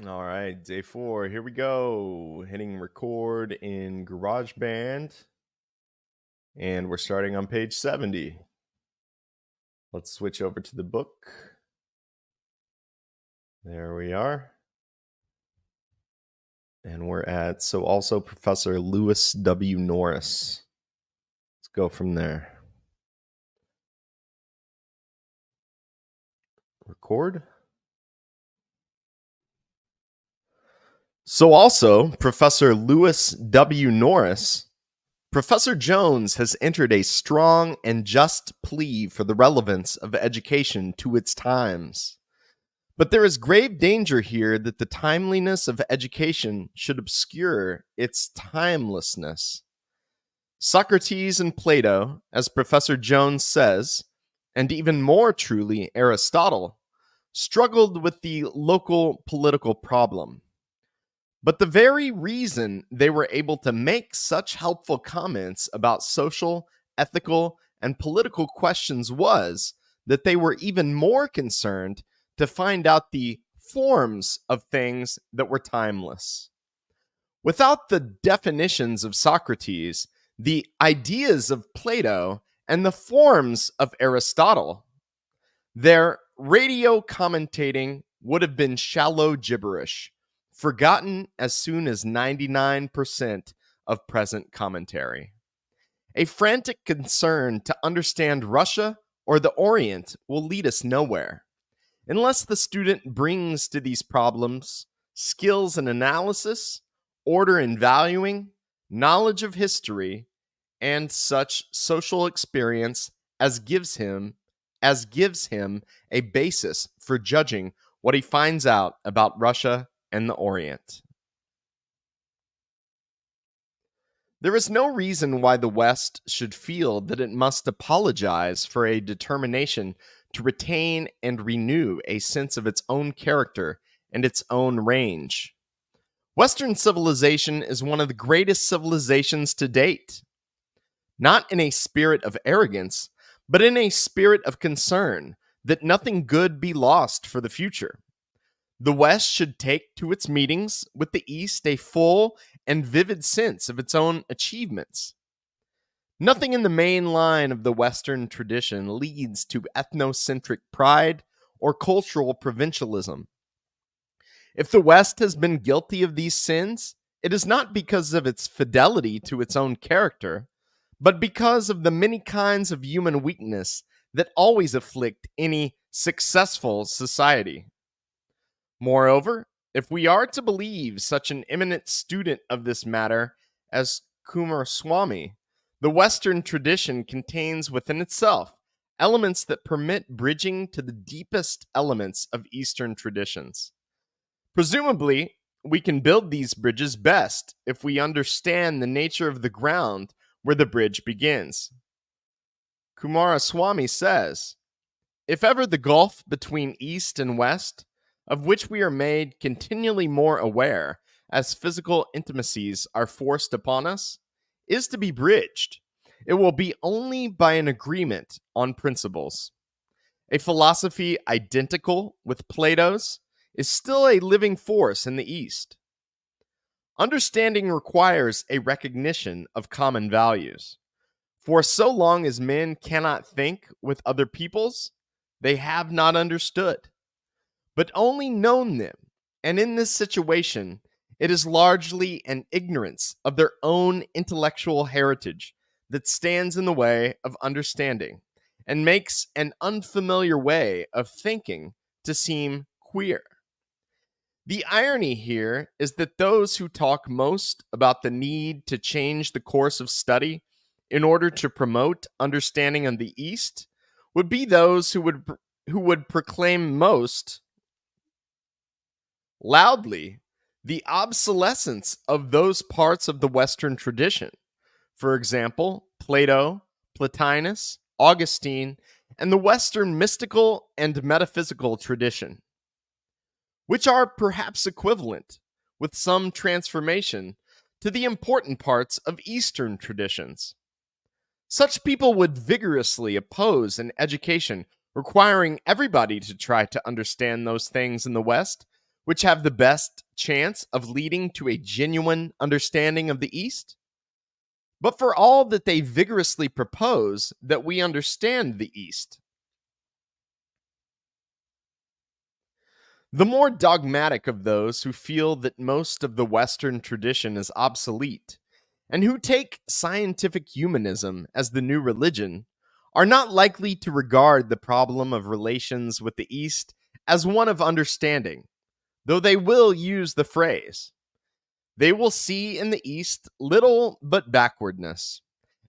All right, day 4. Here we go. Hitting record in GarageBand. And we're starting on page 70. Let's switch over to the book. There we are. And we're at, also Professor Lewis W. Norris. Let's go from there. Record. So also, Professor Lewis W. Norris, Professor Jones has entered a strong and just plea for the relevance of education to its times. But there is grave danger here that the timeliness of education should obscure its timelessness. Socrates and Plato, as Professor Jones says, and even more truly Aristotle, struggled with the local political problem. But the very reason they were able to make such helpful comments about social, ethical, and political questions was that they were even more concerned to find out the forms of things that were timeless. Without the definitions of Socrates, the ideas of Plato, and the forms of Aristotle, their radio commentating would have been shallow gibberish, forgotten as soon as 99% of present commentary. A frantic concern to understand Russia or the Orient will lead us nowhere, unless the student brings to these problems skills in analysis, order in valuing, knowledge of history, and such social experience as gives him a basis for judging what he finds out about Russia and the Orient. There is no reason why the West should feel that it must apologize for a determination to retain and renew a sense of its own character and its own range. Western civilization is one of the greatest civilizations to date, not in a spirit of arrogance, but in a spirit of concern that nothing good be lost for the future. The West should take to its meetings with the East a full and vivid sense of its own achievements. Nothing in the main line of the Western tradition leads to ethnocentric pride or cultural provincialism. If the West has been guilty of these sins, it is not because of its fidelity to its own character, but because of the many kinds of human weakness that always afflict any successful society. Moreover, if we are to believe such an eminent student of this matter as Coomaraswamy, the Western tradition contains within itself elements that permit bridging to the deepest elements of Eastern traditions. Presumably, we can build these bridges best if we understand the nature of the ground where the bridge begins. Coomaraswamy says, "If ever the gulf between East and West, of which we are made continually more aware as physical intimacies are forced upon us, is to be bridged, it will be only by an agreement on principles. A philosophy identical with Plato's is still a living force in the East. Understanding requires a recognition of common values. For so long as men cannot think with other peoples, they have not understood, but only known them, and in this situation, it is largely an ignorance of their own intellectual heritage that stands in the way of understanding and makes an unfamiliar way of thinking to seem queer. The irony here is that those who talk most about the need to change the course of study in order to promote understanding of the East would be those who would proclaim most loudly the obsolescence of those parts of the Western tradition. For example, Plato, Plotinus, Augustine, and the Western mystical and metaphysical tradition, which are perhaps equivalent, with some transformation, to the important parts of Eastern traditions. Such people would vigorously oppose an education requiring everybody to try to understand those things in the West which have the best chance of leading to a genuine understanding of the East? But for all that they vigorously propose that we understand the East. The more dogmatic of those who feel that most of the Western tradition is obsolete, and who take scientific humanism as the new religion, are not likely to regard the problem of relations with the East as one of understanding, though they will use the phrase. They will see in the East little but backwardness,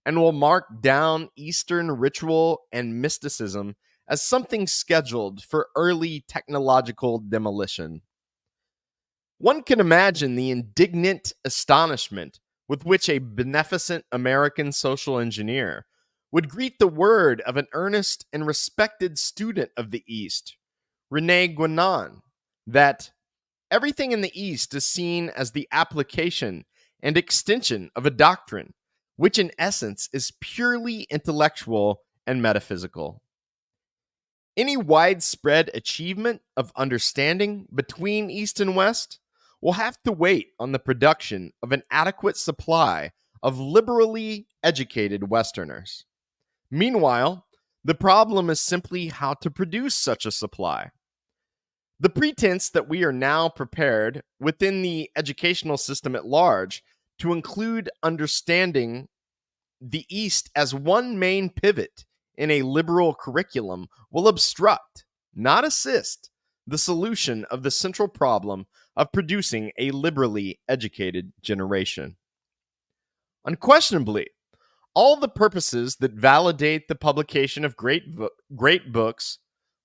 and will mark down Eastern ritual and mysticism as something scheduled for early technological demolition. One can imagine the indignant astonishment with which a beneficent American social engineer would greet the word of an earnest and respected student of the East, Rene Guénon, that everything in the East is seen as the application and extension of a doctrine, which in essence is purely intellectual and metaphysical. Any widespread achievement of understanding between East and West will have to wait on the production of an adequate supply of liberally educated Westerners. Meanwhile, the problem is simply how to produce such a supply. The pretense that we are now prepared within the educational system at large to include understanding the East as one main pivot in a liberal curriculum will obstruct, not assist, the solution of the central problem of producing a liberally educated generation. Unquestionably, all the purposes that validate the publication of great books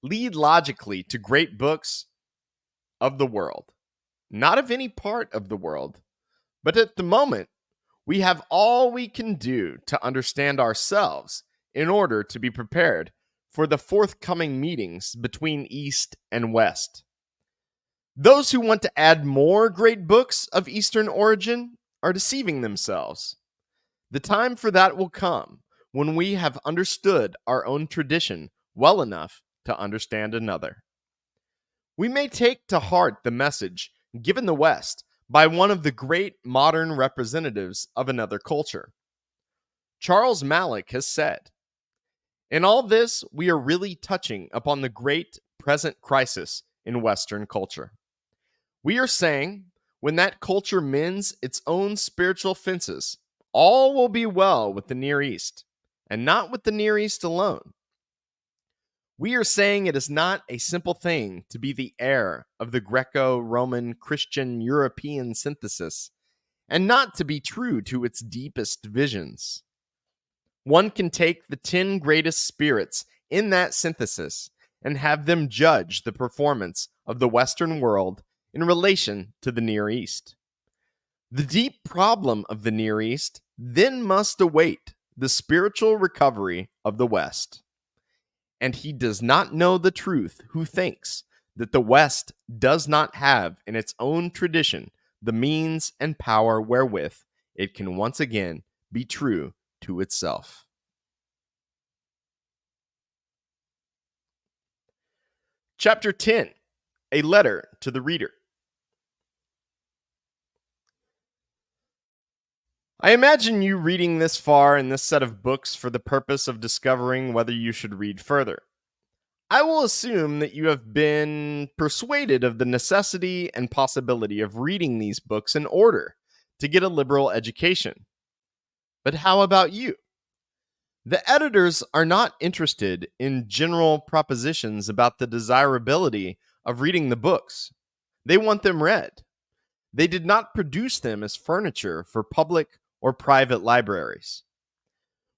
lead logically to great books of the world, not of any part of the world, but at the moment, we have all we can do to understand ourselves in order to be prepared for the forthcoming meetings between East and West. Those who want to add more great books of Eastern origin are deceiving themselves. The time for that will come when we have understood our own tradition well enough to understand another. We may take to heart the message given the West by one of the great modern representatives of another culture. Charles Malik has said, "In all this, we are really touching upon the great present crisis in Western culture. We are saying, when that culture mends its own spiritual fences, all will be well with the Near East, and not with the Near East alone. We are saying it is not a simple thing to be the heir of the Greco-Roman Christian European synthesis, and not to be true to its deepest visions. One can take the 10 greatest spirits in that synthesis and have them judge the performance of the Western world in relation to the Near East. The deep problem of the Near East then must await the spiritual recovery of the West. And he does not know the truth who thinks that the West does not have in its own tradition the means and power wherewith it can once again be true to itself." Chapter 10, A Letter to the Reader. I imagine you reading this far in this set of books for the purpose of discovering whether you should read further. I will assume that you have been persuaded of the necessity and possibility of reading these books in order to get a liberal education. But how about you? The editors are not interested in general propositions about the desirability of reading the books. They want them read. They did not produce them as furniture for public or private libraries.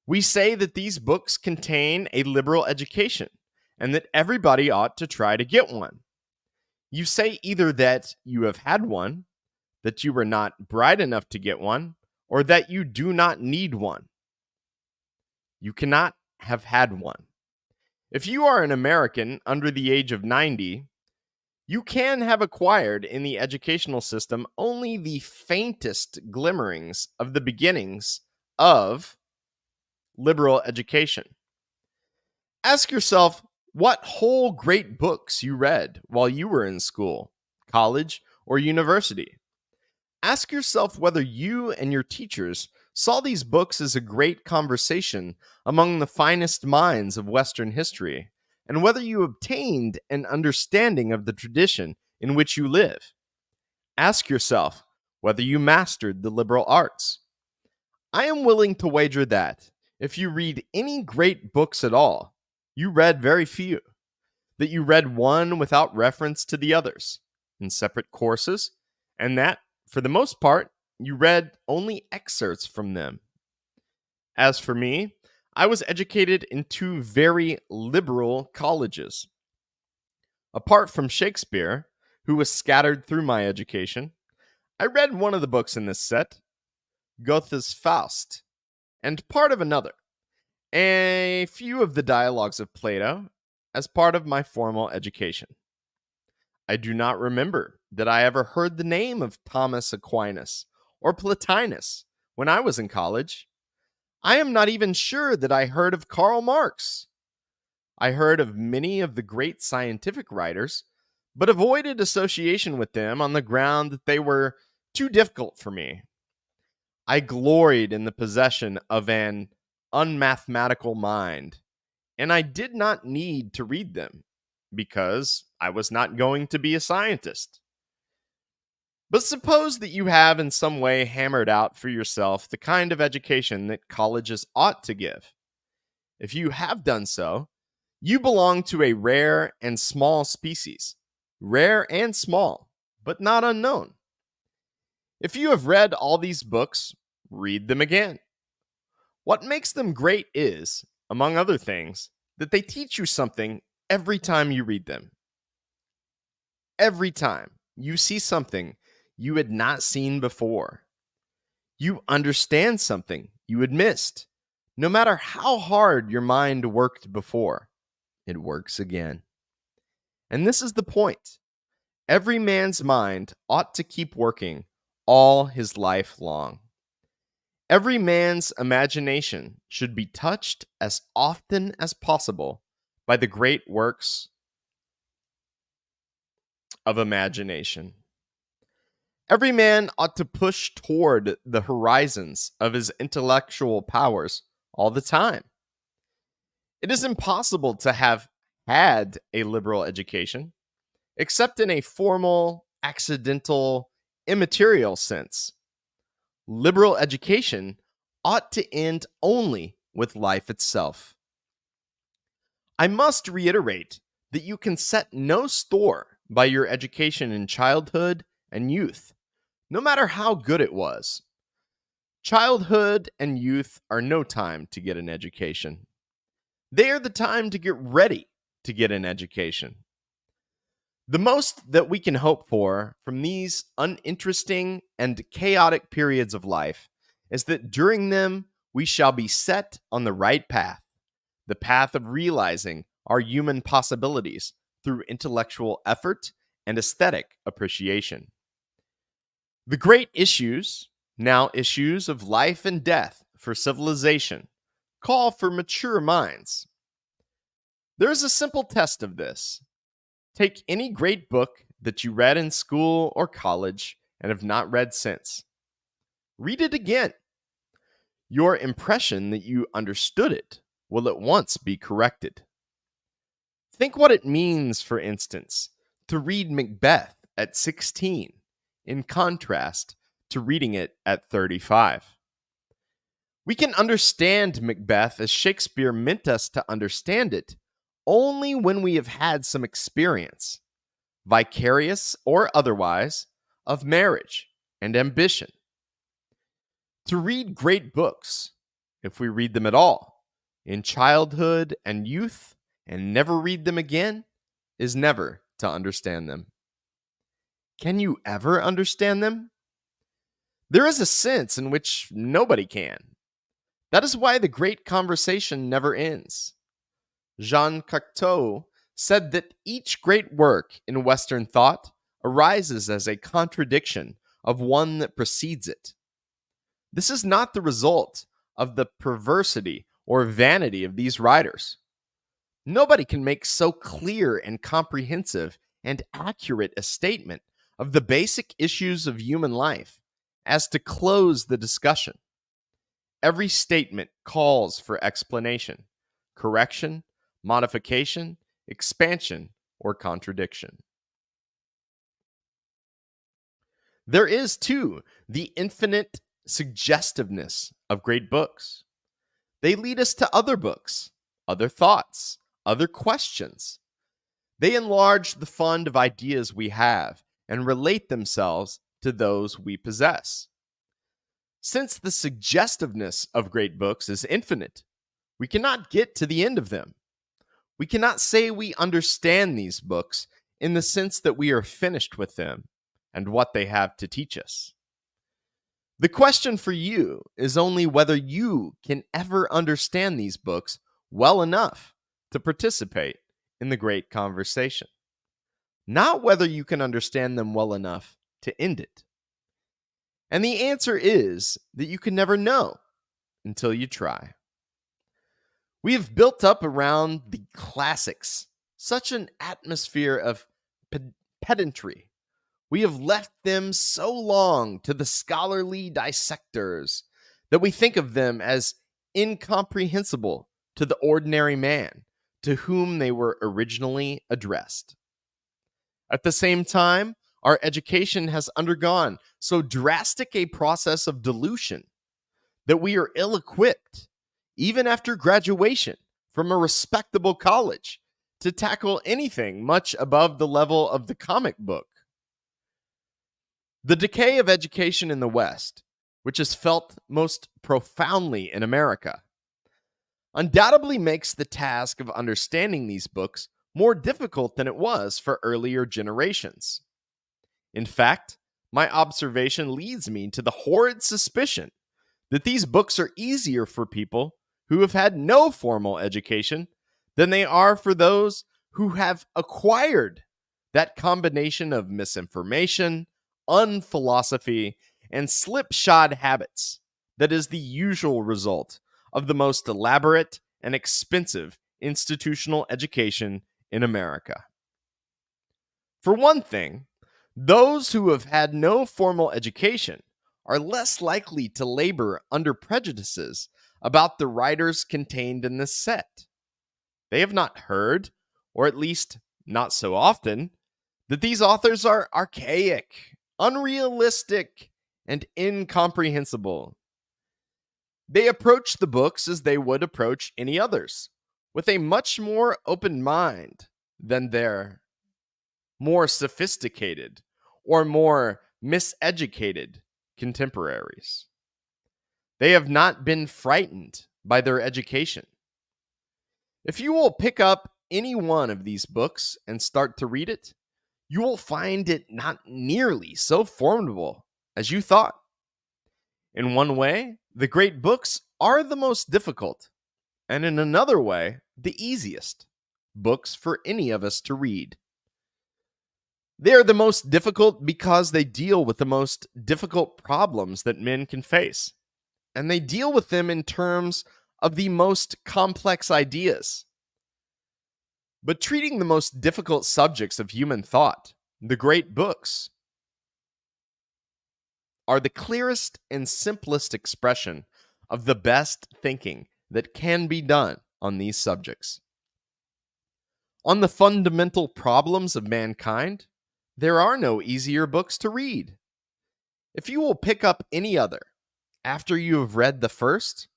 We say that these books contain a liberal education and that everybody ought to try to get one. You say either that you have had one, that you were not bright enough to get one, or that you do not need one. You cannot have had one. If you are an American under the age of 90, you can have acquired in the educational system only the faintest glimmerings of the beginnings of liberal education. Ask yourself what whole great books you read while you were in school, college, or university. Ask yourself whether you and your teachers saw these books as a great conversation among the finest minds of Western history, and whether you obtained an understanding of the tradition in which you live. Ask yourself whether you mastered the liberal arts. I am willing to wager that, if you read any great books at all, you read very few, that you read one without reference to the others, in separate courses, and that, for the most part, you read only excerpts from them. As for me, I was educated in two very liberal colleges. Apart from Shakespeare, who was scattered through my education, I read one of the books in this set, Goethe's Faust, and part of another, a few of the dialogues of Plato, as part of my formal education. I do not remember that I ever heard the name of Thomas Aquinas or Plotinus when I was in college. I am not even sure that I heard of Karl Marx. I heard of many of the great scientific writers, but avoided association with them on the ground that they were too difficult for me. I gloried in the possession of an unmathematical mind, and I did not need to read them, because I was not going to be a scientist. But suppose that you have in some way hammered out for yourself the kind of education that colleges ought to give. If you have done so, you belong to a rare and small species. Rare and small, but not unknown. If you have read all these books, read them again. What makes them great is, among other things, that they teach you something every time you read them. Every time you see something you had not seen before, you understand something you had missed. No matter how hard your mind worked before, it works again. And this is the point. Every man's mind ought to keep working all his life long. Every man's imagination should be touched as often as possible by the great works of imagination. Every man ought to push toward the horizons of his intellectual powers all the time. It is impossible to have had a liberal education, except in a formal, accidental, immaterial sense. Liberal education ought to end only with life itself. I must reiterate that you can set no store by your education in childhood and youth, no matter how good it was. Childhood and youth are no time to get an education. They are the time to get ready to get an education. The most that we can hope for from these uninteresting and chaotic periods of life is that during them we shall be set on the right path, the path of realizing our human possibilities through intellectual effort and aesthetic appreciation. The great issues, now issues of life and death for civilization, call for mature minds. There is a simple test of this. Take any great book that you read in school or college and have not read since. Read it again. Your impression that you understood it will at once be corrected. Think what it means, for instance, to read Macbeth at 16, in contrast to reading it at 35. We can understand Macbeth as Shakespeare meant us to understand it only when we have had some experience, vicarious or otherwise, of marriage and ambition. To read great books, if we read them at all, in childhood and youth, and never read them again, is never to understand them. Can you ever understand them? There is a sense in which nobody can. That is why the great conversation never ends. Jean Cocteau said that each great work in Western thought arises as a contradiction of one that precedes it. This is not the result of the perversity or vanity of these writers. Nobody can make so clear and comprehensive and accurate a statement of the basic issues of human life as to close the discussion. Every statement calls for explanation, correction, modification, expansion, or contradiction. There is, too, the infinite suggestiveness of great books. They lead us to other books, other thoughts, other questions. They enlarge the fund of ideas we have and relate themselves to those we possess. Since the suggestiveness of great books is infinite, we cannot get to the end of them. We cannot say we understand these books in the sense that we are finished with them and what they have to teach us. The question for you is only whether you can ever understand these books well enough to participate in the great conversation, not whether you can understand them well enough to end it. And the answer is that you can never know until you try. We have built up around the classics such an atmosphere of pedantry. We have left them so long to the scholarly dissectors that we think of them as incomprehensible to the ordinary man to whom they were originally addressed. At the same time, our education has undergone so drastic a process of dilution that we are ill-equipped, even after graduation from a respectable college, to tackle anything much above the level of the comic book. The decay of education in the West, which is felt most profoundly in America, undoubtedly makes the task of understanding these books more difficult than it was for earlier generations. In fact, my observation leads me to the horrid suspicion that these books are easier for people who have had no formal education than they are for those who have acquired that combination of misinformation, unphilosophy, and slipshod habits that is the usual result of the most elaborate and expensive institutional education in America. For one thing, those who have had no formal education are less likely to labor under prejudices about the writers contained in this set. They have not heard, or at least not so often, that these authors are archaic, unrealistic, and incomprehensible. They approach the books as they would approach any others, with a much more open mind than their more sophisticated or more miseducated contemporaries. They have not been frightened by their education. If you will pick up any one of these books and start to read it, you will find it not nearly so formidable as you thought. In one way, the great books are the most difficult, and in another way, the easiest books for any of us to read. They are the most difficult because they deal with the most difficult problems that men can face, and they deal with them in terms of the most complex ideas. But treating the most difficult subjects of human thought, the great books are the clearest and simplest expression of the best thinking that can be done on these subjects. On the fundamental problems of mankind, there are no easier books to read. If you will pick up any other after you have read the first,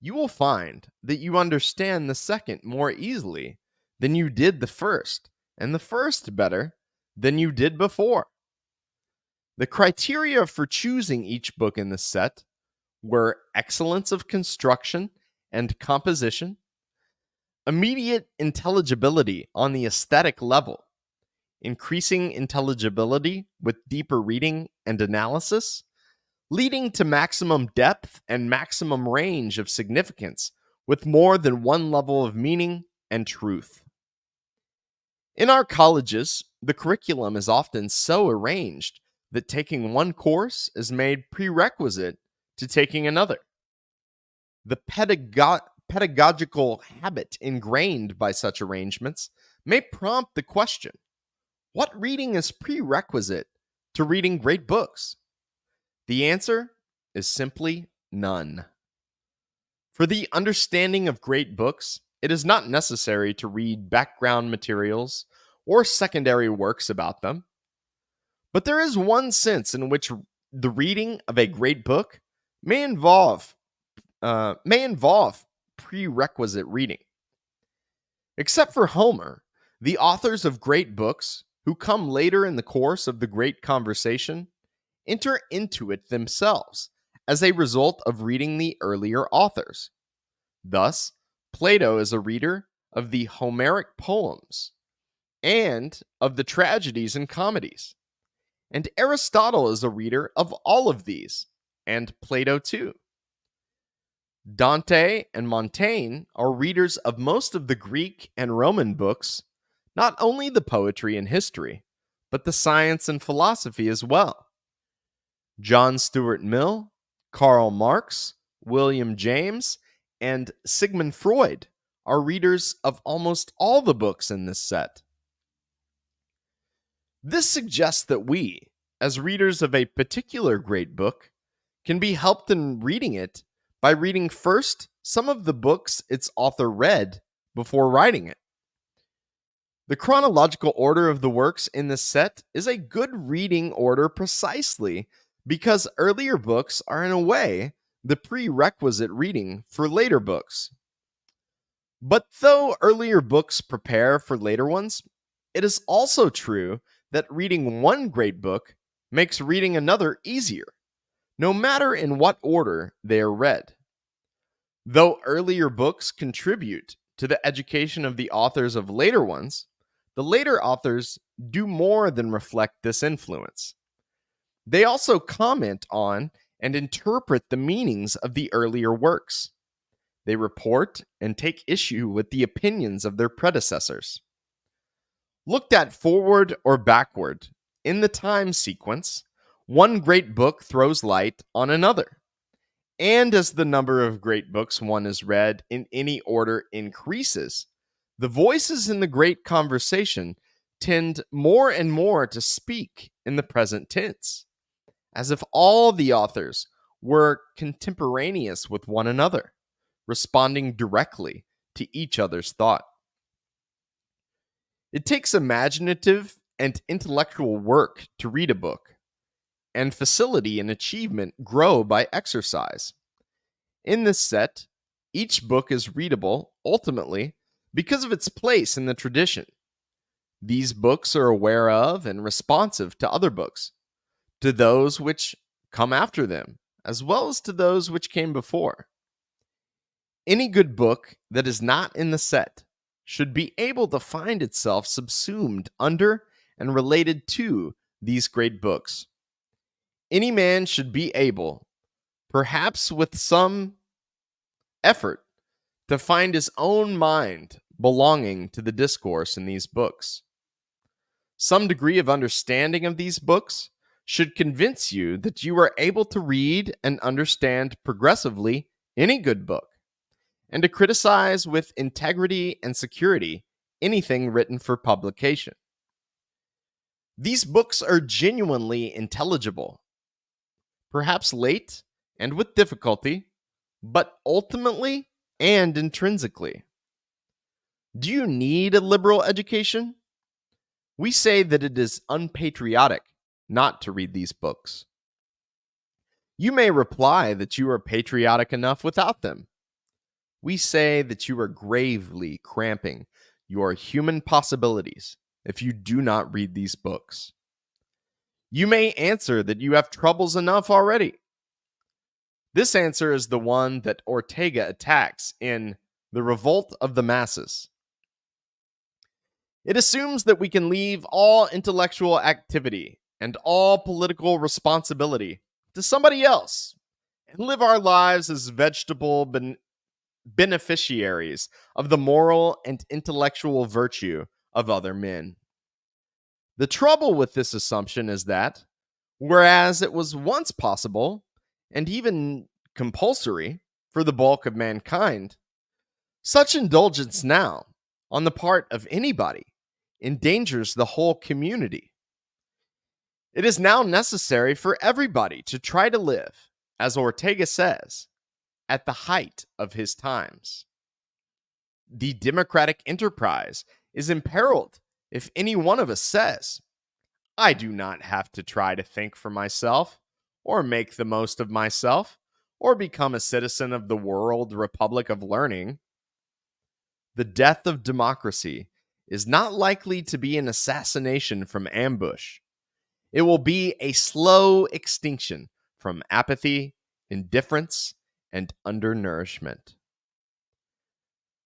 you will find that you understand the second more easily than you did the first, and the first better than you did before. The criteria for choosing each book in the set were excellence of construction and composition, immediate intelligibility on the aesthetic level, increasing intelligibility with deeper reading and analysis, leading to maximum depth and maximum range of significance with more than one level of meaning and truth. In our colleges, the curriculum is often so arranged that taking one course is made prerequisite to taking another. The pedagogical habit ingrained by such arrangements may prompt the question, what reading is prerequisite to reading great books? The answer is simply none. For the understanding of great books, it is not necessary to read background materials or secondary works about them. But there is one sense in which the reading of a great book may involve prerequisite reading. Except for Homer, the authors of great books, who come later in the course of the great conversation, enter into it themselves as a result of reading the earlier authors. Thus, Plato is a reader of the Homeric poems and of the tragedies and comedies. And Aristotle is a reader of all of these, and Plato too. Dante and Montaigne are readers of most of the Greek and Roman books, not only the poetry and history, but the science and philosophy as well. John Stuart Mill, Karl Marx, William James, and Sigmund Freud are readers of almost all the books in this set. This suggests that we, as readers of a particular great book, can be helped in reading it by reading first some of the books its author read before writing it. The chronological order of the works in this set is a good reading order precisely because earlier books are, in a way, the prerequisite reading for later books. But though earlier books prepare for later ones, it is also true that reading one great book makes reading another easier, no matter in what order they are read. Though earlier books contribute to the education of the authors of later ones, the later authors do more than reflect this influence. They also comment on and interpret the meanings of the earlier works. They report and take issue with the opinions of their predecessors. Looked at forward or backward, in the time sequence, one great book throws light on another. And as the number of great books one has read in any order increases, the voices in the great conversation tend more and more to speak in the present tense, as if all the authors were contemporaneous with one another, responding directly to each other's thought. It takes imaginative and intellectual work to read a book, and facility and achievement grow by exercise. In this set, each book is readable, ultimately, because of its place in the tradition. These books are aware of and responsive to other books, to those which come after them, as well as to those which came before. Any good book that is not in the set should be able to find itself subsumed under and related to these great books. Any man should be able, perhaps with some effort, to find his own mind belonging to the discourse in these books. Some degree of understanding of these books should convince you that you are able to read and understand progressively any good book, and to criticize with integrity and security anything written for publication. These books are genuinely intelligible, perhaps late and with difficulty, but ultimately and intrinsically. Do you need a liberal education? We say that it is unpatriotic not to read these books. You may reply that you are patriotic enough without them. We say that you are gravely cramping your human possibilities if you do not read these books. You may answer that you have troubles enough already. This answer is the one that Ortega attacks in The Revolt of the Masses. It assumes that we can leave all intellectual activity and all political responsibility to somebody else and live our lives as vegetable beneficiaries of the moral and intellectual virtue of other men. The trouble with this assumption is that, whereas it was once possible and even compulsory for the bulk of mankind, such indulgence now, on the part of anybody, endangers the whole community. It is now necessary for everybody to try to live, as Ortega says, at the height of his times. The democratic enterprise is imperiled if any one of us says, I do not have to try to think for myself, or make the most of myself, or become a citizen of the world republic of learning. The death of democracy is not likely to be an assassination from ambush. It will be a slow extinction from apathy, indifference, and undernourishment.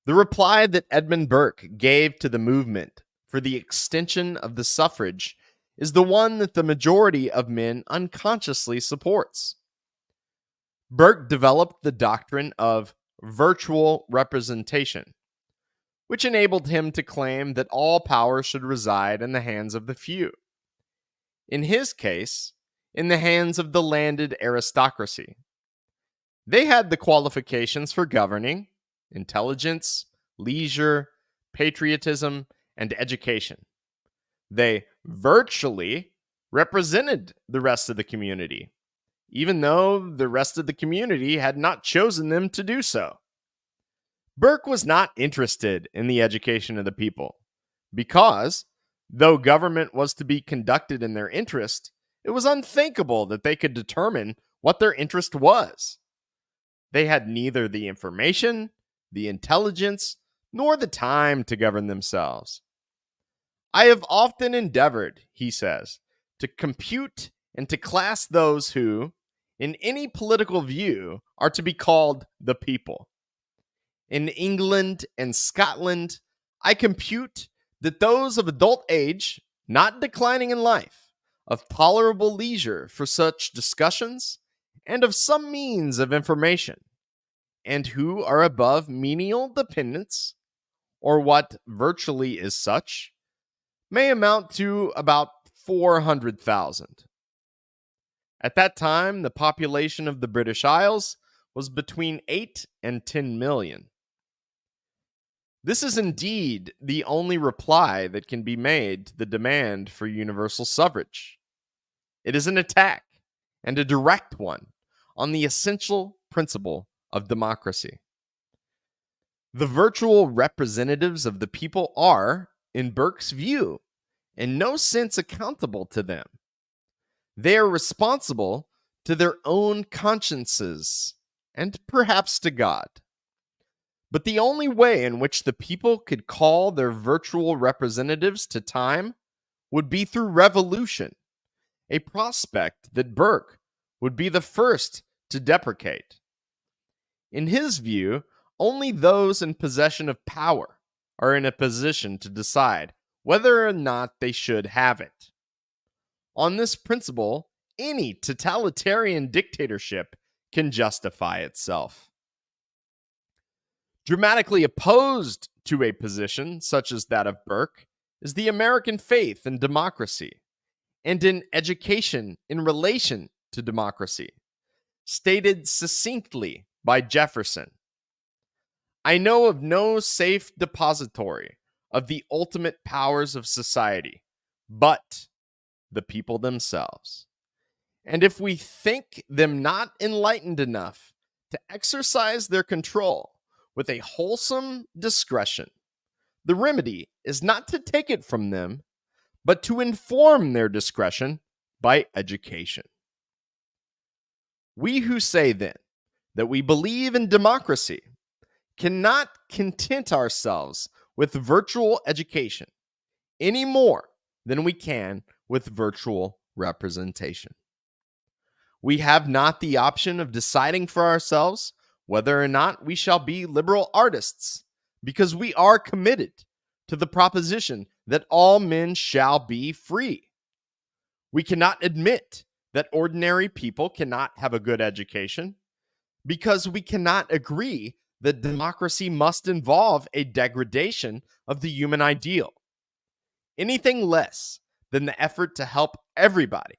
The reply that Edmund Burke gave to the movement for the extension of the suffrage is the one that the majority of men unconsciously supports. Burke developed the doctrine of virtual representation, which enabled him to claim that all power should reside in the hands of the few. In his case, in the hands of the landed aristocracy. They had the qualifications for governing: intelligence, leisure, patriotism, and education. They virtually represented the rest of the community, even though the rest of the community had not chosen them to do so. Burke was not interested in the education of the people because, though government was to be conducted in their interest, it was unthinkable that they could determine what their interest was. They had neither the information, the intelligence, nor the time to govern themselves. I have often endeavored, he says, to compute and to class those who, in any political view, are to be called the people. In England and Scotland, I compute that those of adult age, not declining in life, of tolerable leisure for such discussions, and of some means of information, and who are above menial dependence, or what virtually is such, may amount to about 400,000. At that time, the population of the British Isles was between 8 and 10 million. This is indeed the only reply that can be made to the demand for universal suffrage. It is an attack, and a direct one, on the essential principle of democracy. The virtual representatives of the people are, in Burke's view, in no sense accountable to them. They are responsible to their own consciences and perhaps to God. But the only way in which the people could call their virtual representatives to time would be through revolution, a prospect that Burke would be the first to deprecate. In his view, only those in possession of power are in a position to decide whether or not they should have it. On this principle, any totalitarian dictatorship can justify itself. Dramatically opposed to a position such as that of Burke is the American faith in democracy and in education in relation to democracy, stated succinctly by Jefferson. I know of no safe depository of the ultimate powers of society but the people themselves. And if we think them not enlightened enough to exercise their control with a wholesome discretion, the remedy is not to take it from them, but to inform their discretion by education. We who say then that we believe in democracy cannot content ourselves with virtual education any more than we can with virtual representation. We have not the option of deciding for ourselves whether or not we shall be liberal artists, because we are committed to the proposition that all men shall be free. We cannot admit that ordinary people cannot have a good education, because we cannot agree that democracy must involve a degradation of the human ideal. Anything less than the effort to help everybody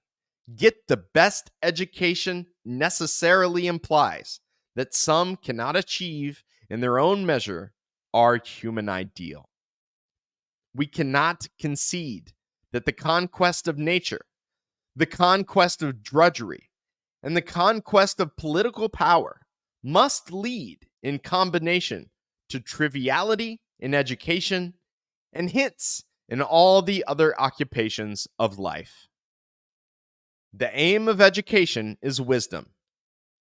get the best education necessarily implies that some cannot achieve in their own measure our human ideal. We cannot concede that the conquest of nature, The conquest of drudgery and the conquest of political power must lead in combination to triviality in education and hints in all the other occupations of life. The aim of education is wisdom,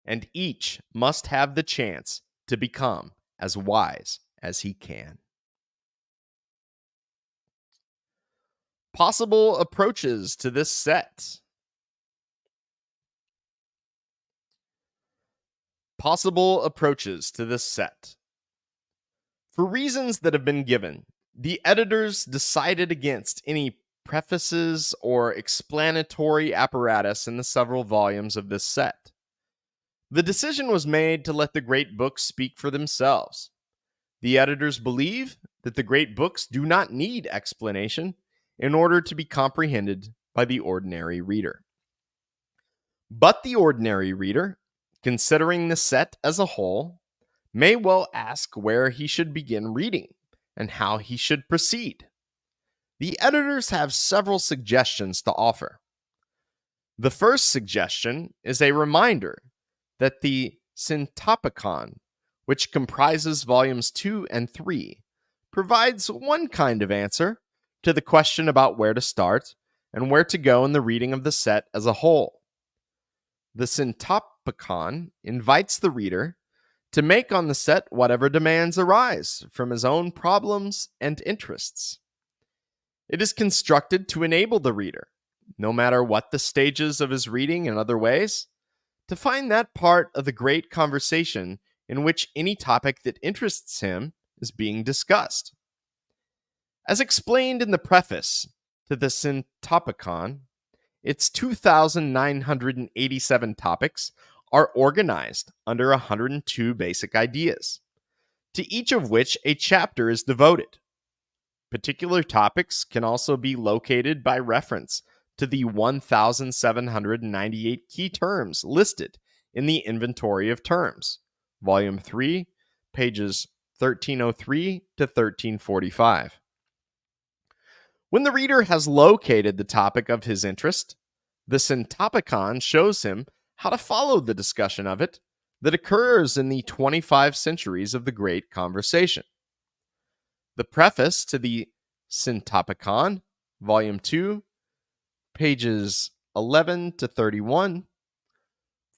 and each must have the chance to become as wise as he can. Possible approaches to this set. Possible approaches to this set. For reasons that have been given, the editors decided against any prefaces or explanatory apparatus in the several volumes of this set. The decision was made to let the great books speak for themselves. The editors believe that the great books do not need explanation in order to be comprehended by the ordinary reader. But the ordinary reader, considering the set as a whole, may well ask where he should begin reading and how he should proceed. The editors have several suggestions to offer. The first suggestion is a reminder that the Syntopicon, which comprises volumes 2 and 3, provides one kind of answer to the question about where to start and where to go in the reading of the set as a whole. The Syntopicon invites the reader to make on the set whatever demands arise from his own problems and interests. It is constructed to enable the reader, no matter what the stages of his reading and other ways, to find that part of the great conversation in which any topic that interests him is being discussed. As explained in the preface to the Syntopicon, its 2,987 topics are organized under 102 basic ideas, to each of which a chapter is devoted. Particular topics can also be located by reference to the 1,798 key terms listed in the Inventory of Terms, Volume 3, pages 1303 to 1345. When the reader has located the topic of his interest, the Syntopicon shows him how to follow the discussion of it that occurs in the 25 centuries of the great conversation. The preface to the Syntopicon, Volume 2, pages 11 to 31,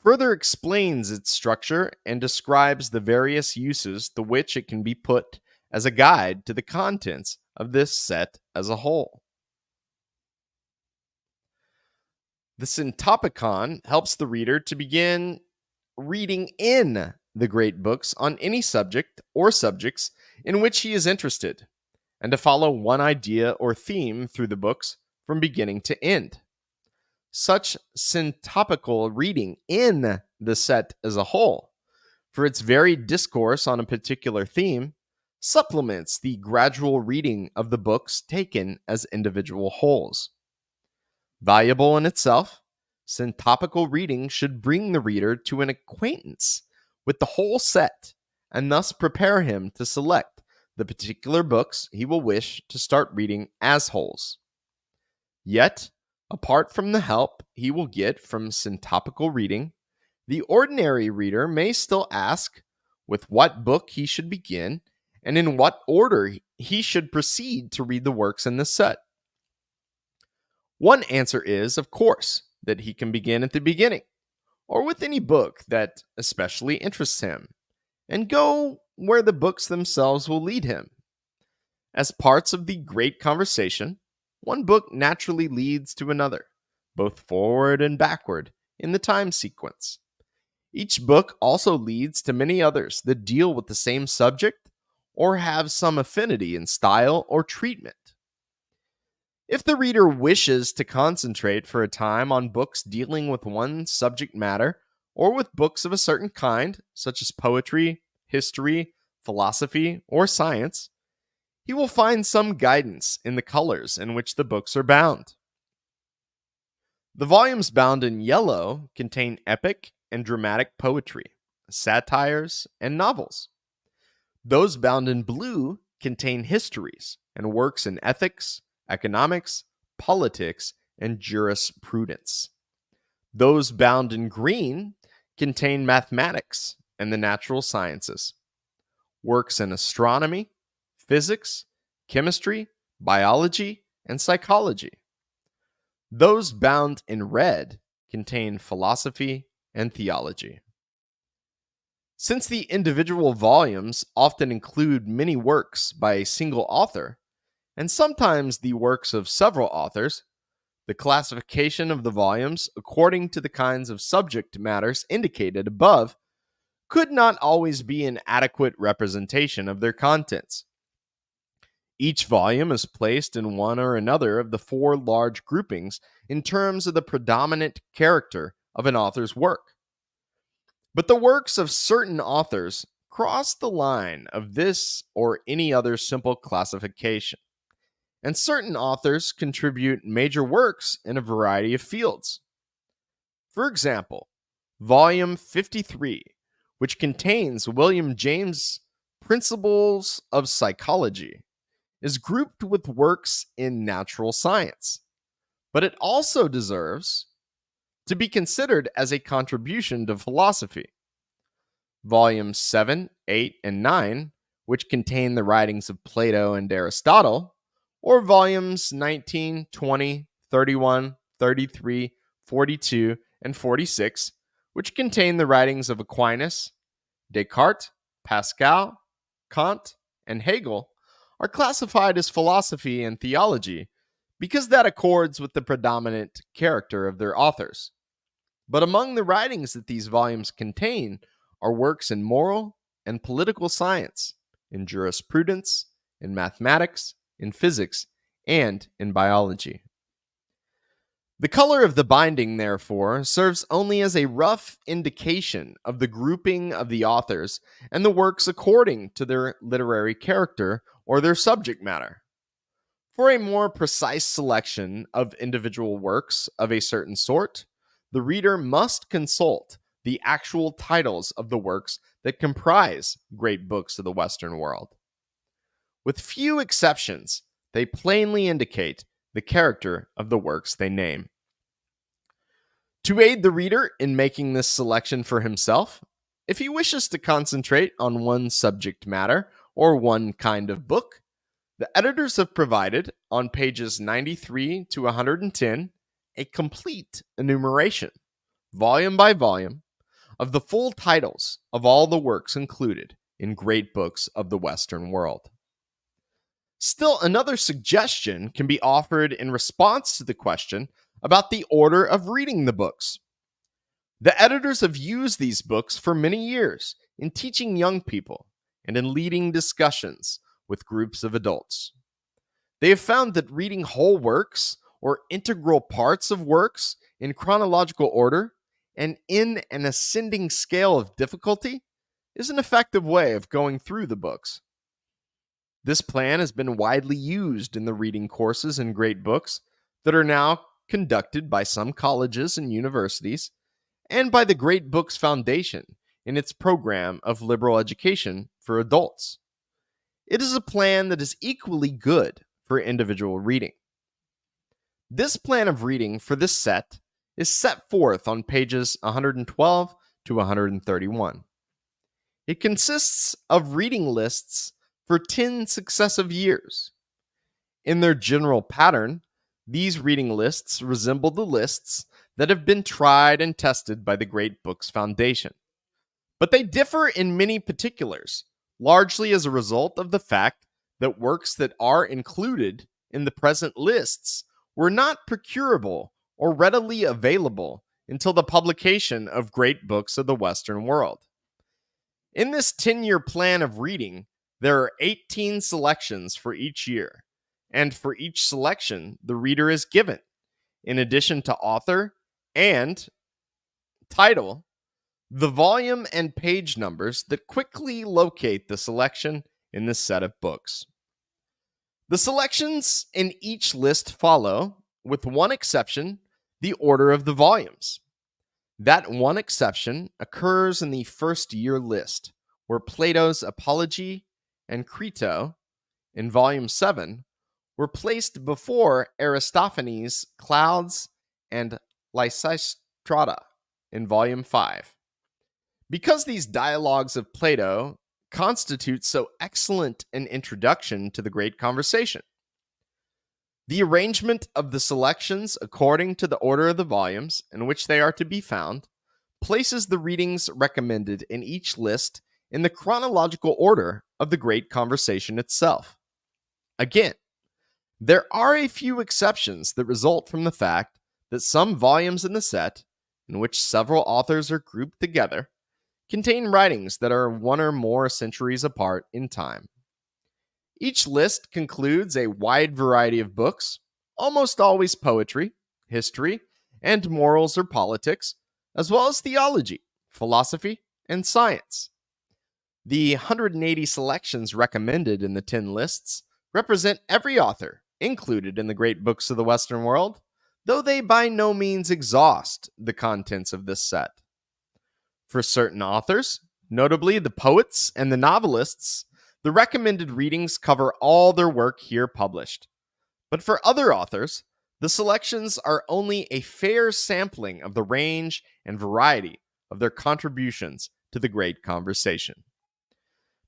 further explains its structure and describes the various uses to which it can be put as a guide to the contents of this set as a whole. The Syntopicon helps the reader to begin reading in the great books on any subject or subjects in which he is interested, and to follow one idea or theme through the books from beginning to end. Such syntopical reading in the set as a whole, for its varied discourse on a particular theme, supplements the gradual reading of the books taken as individual wholes. Valuable in itself, syntopical reading should bring the reader to an acquaintance with the whole set and thus prepare him to select the particular books he will wish to start reading as wholes. Yet, apart from the help he will get from syntopical reading, the ordinary reader may still ask with what book he should begin and in what order he should proceed to read the works in this set. One answer is, of course, that he can begin at the beginning, or with any book that especially interests him, and go where the books themselves will lead him. As parts of the great conversation, one book naturally leads to another, both forward and backward in the time sequence. Each book also leads to many others that deal with the same subject or have some affinity in style or treatment. If the reader wishes to concentrate for a time on books dealing with one subject matter or with books of a certain kind, such as poetry, history, philosophy, or science, he will find some guidance in the colors in which the books are bound. The volumes bound in yellow contain epic and dramatic poetry, satires, and novels. Those bound in blue contain histories and works in ethics, economics, politics, and jurisprudence. Those bound in green contain mathematics and the natural sciences, works in astronomy, physics, chemistry, biology, and psychology. Those bound in red contain philosophy and theology. Since the individual volumes often include many works by a single author, and sometimes the works of several authors, the classification of the volumes according to the kinds of subject matters indicated above could not always be an adequate representation of their contents. Each volume is placed in one or another of the four large groupings in terms of the predominant character of an author's work. But the works of certain authors cross the line of this or any other simple classification, and certain authors contribute major works in a variety of fields. For example, Volume 53, which contains William James' Principles of Psychology, is grouped with works in natural science, but it also deserves to be considered as a contribution to philosophy. Volumes 7, 8, and 9, which contain the writings of Plato and Aristotle, or volumes 19, 20, 31, 33, 42, and 46, which contain the writings of Aquinas, Descartes, Pascal, Kant, and Hegel, are classified as philosophy and theology because that accords with the predominant character of their authors. But among the writings that these volumes contain are works in moral and political science, in jurisprudence, in mathematics, in physics, and in biology. The color of the binding, therefore, serves only as a rough indication of the grouping of the authors and the works according to their literary character or their subject matter. For a more precise selection of individual works of a certain sort, the reader must consult the actual titles of the works that comprise great books of the Western world. With few exceptions, they plainly indicate the character of the works they name. To aid the reader in making this selection for himself, if he wishes to concentrate on one subject matter or one kind of book, the editors have provided, on pages 93 to 110, a complete enumeration, volume by volume, of the full titles of all the works included in great books of the Western world. Still, another suggestion can be offered in response to the question about the order of reading the books. The editors have used these books for many years in teaching young people and in leading discussions with groups of adults. They have found that reading whole works or integral parts of works in chronological order and in an ascending scale of difficulty is an effective way of going through the books. This plan has been widely used in the reading courses in great books that are now conducted by some colleges and universities and by the Great Books Foundation in its program of liberal education for adults. It is a plan that is equally good for individual reading. This plan of reading for this set is set forth on pages 112 to 131. It consists of reading lists for 10 successive years. In their general pattern, these reading lists resemble the lists that have been tried and tested by the Great Books Foundation. But they differ in many particulars, largely as a result of the fact that works that are included in the present lists were not procurable or readily available until the publication of Great Books of the Western world. In this 10-year plan of reading, there are 18 selections for each year, and for each selection, the reader is given, in addition to author and title, the volume and page numbers that quickly locate the selection in this set of books. The selections in each list follow, with one exception, the order of the volumes. That one exception occurs in the first year list, where Plato's Apology and Crito, in volume 7, were placed before Aristophanes' Clouds and Lysistrata in Volume 5. Because these dialogues of Plato constitute so excellent an introduction to the great conversation, the arrangement of the selections according to the order of the volumes in which they are to be found places the readings recommended in each list in the chronological order of the great conversation itself. Again, there are a few exceptions that result from the fact that some volumes in the set, in which several authors are grouped together, contain writings that are one or more centuries apart in time. Each list concludes a wide variety of books, almost always poetry, history, and morals or politics, as well as theology, philosophy, and science. The 180 selections recommended in the 10 lists represent every author included in the great books of the Western world, though they by no means exhaust the contents of this set. For certain authors, notably the poets and the novelists, the recommended readings cover all their work here published. But for other authors, the selections are only a fair sampling of the range and variety of their contributions to the great conversation.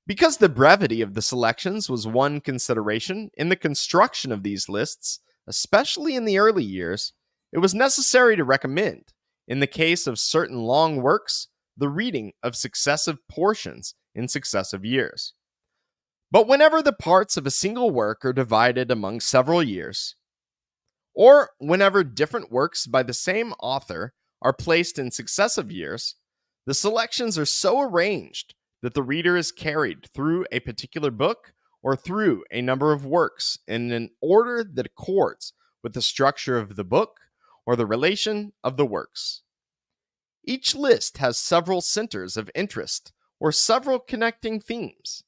Because the brevity of the selections was one consideration in the construction of these lists, especially in the early years, it was necessary to recommend, in the case of certain long works, the reading of successive portions in successive years. But whenever the parts of a single work are divided among several years, or whenever different works by the same author are placed in successive years, the selections are so arranged that the reader is carried through a particular book or through a number of works in an order that accords with the structure of the book or the relation of the works. Each list has several centers of interest or several connecting themes.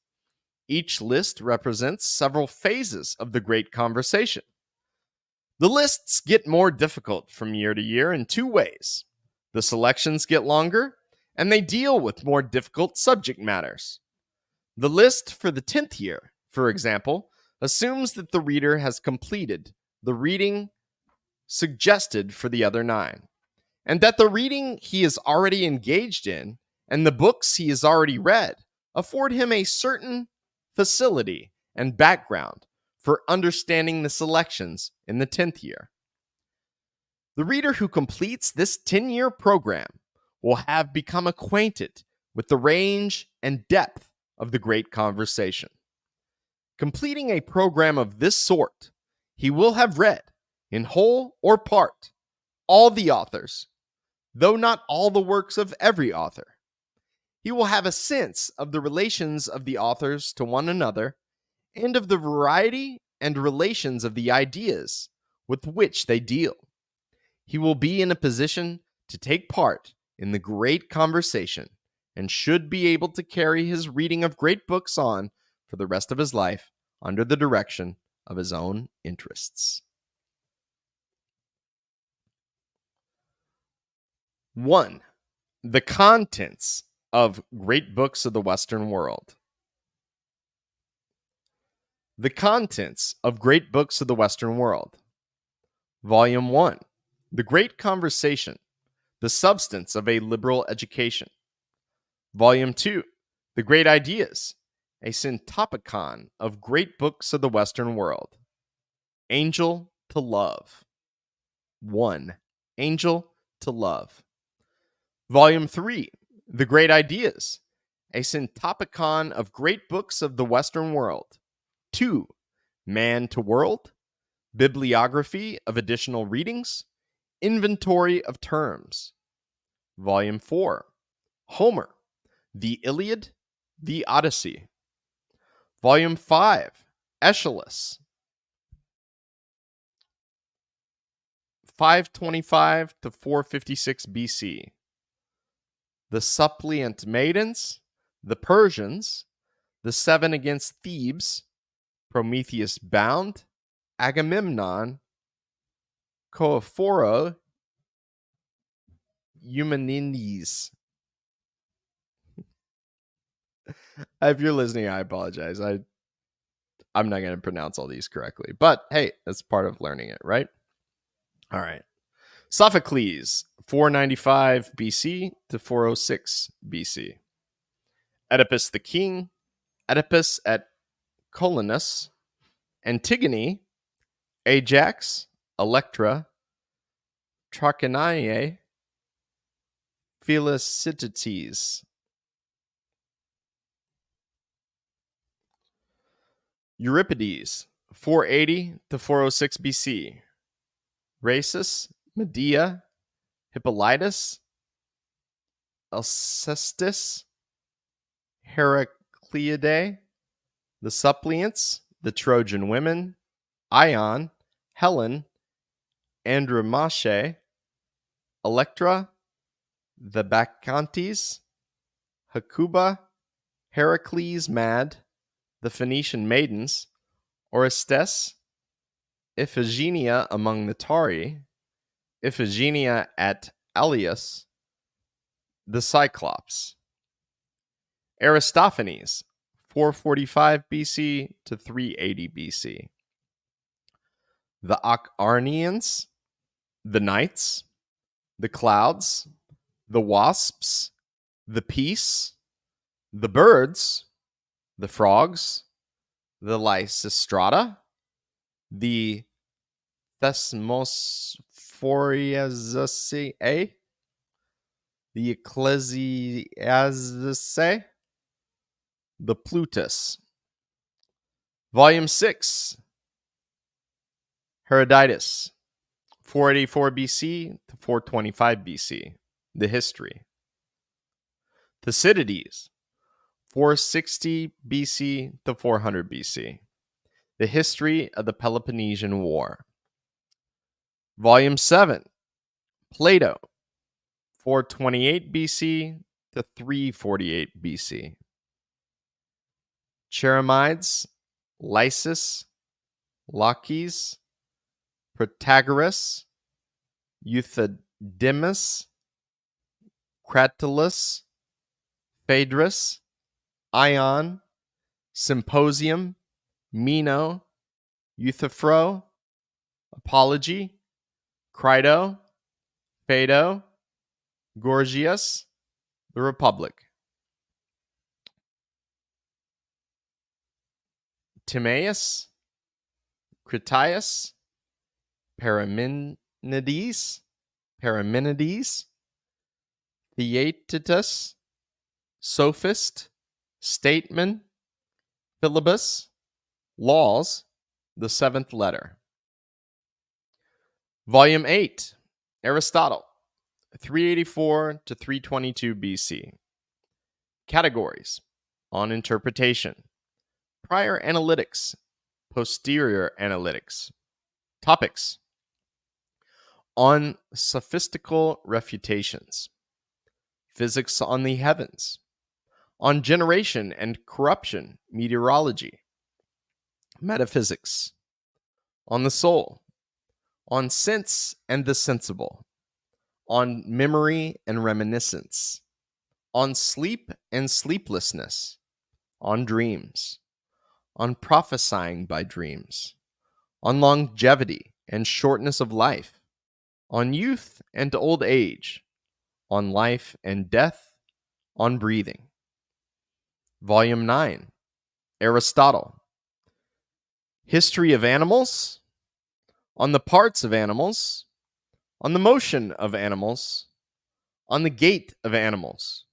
Each list represents several phases of the great conversation. The lists get more difficult from year to year in two ways. The selections get longer, and they deal with more difficult subject matters. The list for the 10th year, for example, assumes that the reader has completed the reading suggested for the other 9, and that the reading he is already engaged in and the books he has already read afford him a certain facility and background for understanding the selections in the 10th year. The reader who completes this 10-year program will have become acquainted with the range and depth of the great conversation. Completing a program of this sort, he will have read, in whole or part, all the authors, though not all the works of every author. He will have a sense of the relations of the authors to one another and of the variety and relations of the ideas with which they deal. He will be in a position to take part in the great conversation and should be able to carry his reading of great books on for the rest of his life under the direction of his own interests. 1. The contents of great books of the Western world. The contents of great books of the Western world. Volume 1. The Great Conversation, the substance of a liberal education. Volume 2. The Great Ideas, a synopticon of great books of the Western world. Angel to Love. 1. Angel to Love. Volume 3. The Great Ideas, a synopticon of great books of the Western world. 2. Man to World, bibliography of additional readings, inventory of terms. Volume 4. Homer, the Iliad, the Odyssey. Volume 5. Aeschylus, 525 to 456 BC. The Suppliant Maidens, the Persians, the Seven Against Thebes, Prometheus Bound, Agamemnon, Coephoro, Eumenides. If you're listening, I apologize. I'm not going to pronounce all these correctly, but hey, that's part of learning it, right? All right. Sophocles, 495 BC to 406 BC. Oedipus the king, Oedipus at Colonus, Antigone, Ajax, Electra, Trachiniae, Felicitas. Euripides, 480 to 406 BC. Rhasis, Medea, Hippolytus, Alcestis, Heracleidae, the Suppliants, the Trojan women, Ion, Helen, Andromache, Electra, the Bacchantes, Hecuba, Heracles mad, the Phoenician maidens, Orestes, Iphigenia among the Tauri, Iphigenia at Alius, the Cyclops. Aristophanes, 445 BC to 380 BC. The Acarnians, the Knights, the Clouds, the Wasps, the Peace, the Birds, the Frogs, the Lysistrata, the Thesmophoriaceae, the Ecclesiaceae, the Plutus. Volume 6, Herodotus, 484 BC to 425 BC, the history. Thucydides, 460 BC to 400 BC, the history of the Peloponnesian War. Volume 7, Plato, 428 BC to 348 BC. Cheremides, Lysis, Laches, Protagoras, Euthydemus, Cratylus, Phaedrus, Ion, Symposium, Meno, Euthyphro, Apology, Crito, Phaedo, Gorgias, the Republic. Timaeus, Critias, Parmenides, Theaetetus, Sophist, Statesman, Philebus, Laws, the seventh letter. Volume 8, Aristotle, 384 to 322 BC. Categories: on interpretation, prior analytics, posterior analytics. Topics: on sophistical refutations, physics on the heavens, on generation and corruption, meteorology, metaphysics, on the soul, on sense and the sensible, on memory and reminiscence, on sleep and sleeplessness, on dreams, on prophesying by dreams, on longevity and shortness of life, on youth and old age, on life and death, on breathing. Volume 9, Aristotle, history of animals, on the parts of animals, on the motion of animals, on the gait of animals,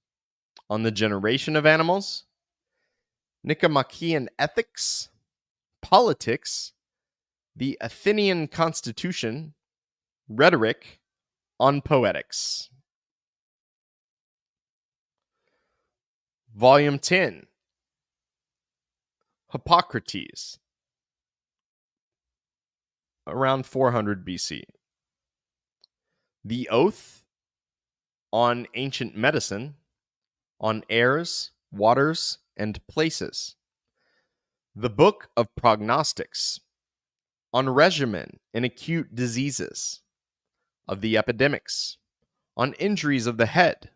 on the generation of animals, Nicomachean ethics, politics, the Athenian constitution, rhetoric, on poetics. Volume 10, Hippocrates, around 400 BC. The Oath, on ancient medicine, on airs, waters, and places. The Book of Prognostics, on regimen in acute diseases, of the epidemics, on injuries of the head,